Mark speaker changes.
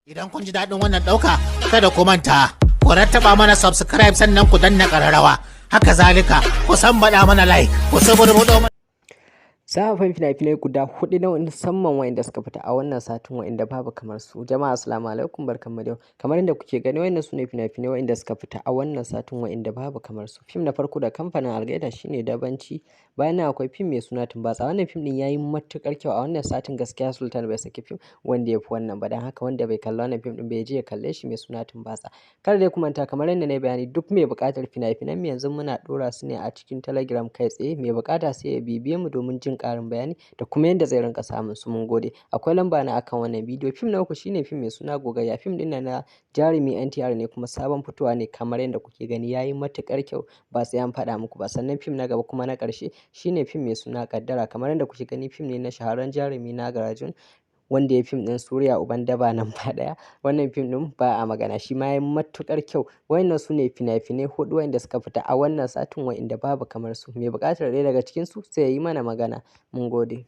Speaker 1: Idan kun ji daɗin wannan ɗauka, kada ku manta, ku rattaba mana subscribe sannan ku danna ƙararrawa. Haka zalika, ku baɗa mana like, ku saburbuɗo mana.
Speaker 2: Zafafan fina-finai guda hudu na musamman wa'inda suka fita a wannan satin wa'inda babu kamar su. Jama'a assalamu alaikum barkanmu da yau. Kamar yadda kuke gani wa'innan su ne fina-finai wa'inda suka fita a wannan satin wa'inda babu kamar su. Fim na farko da kamfanin Algaita shine Dabanci. Bayan nan akwai fim mai suna Tumbatsa. Wannan fim din yayi matukar kyau a wannan satin, gaskiya Sultan bai saki fim wanda ya fi wannan ba, dan haka wanda bai kalla wannan fim din bai je ya kalle shi mai suna Tumbatsa. Kada dai ku manta, kamar yadda na yi bayani, duk mai buƙatar fina-finan mu yanzu muna ɗora su ne a cikin Telegram kai tsaye. Mai buƙata sai ya bibiye mu domin jin ƙarin bayani da kuma yadda zai rinka samun su. Mun gode. Akwai lamba na akan wannan bidiyo. Fim na uku shine fim mai suna Gogayya. Fim din na jarumi NTR ne kuma sabon fitowa ne, kamar yadda kuke gani yayi matukar kyau, ba sai an faɗa muku ba. Sannan fim na gaba kuma na ƙarshe shine fim mai suna Kaddara. Kamar yadda kuke gani fim ne na shahararren jarumi Nagarjun wanda ya fim din Suriya Uban Daba nan ba ɗaya. Wannan fim din ba a magana, shi ma yayi matukar kyau. Wayannan su ne fina-finai hudu wanda suka fita a wannan satin wa'inda babu kamar su. Mai buƙatar ɗaya daga cikin su sai ya yi mana magana. Mun gode.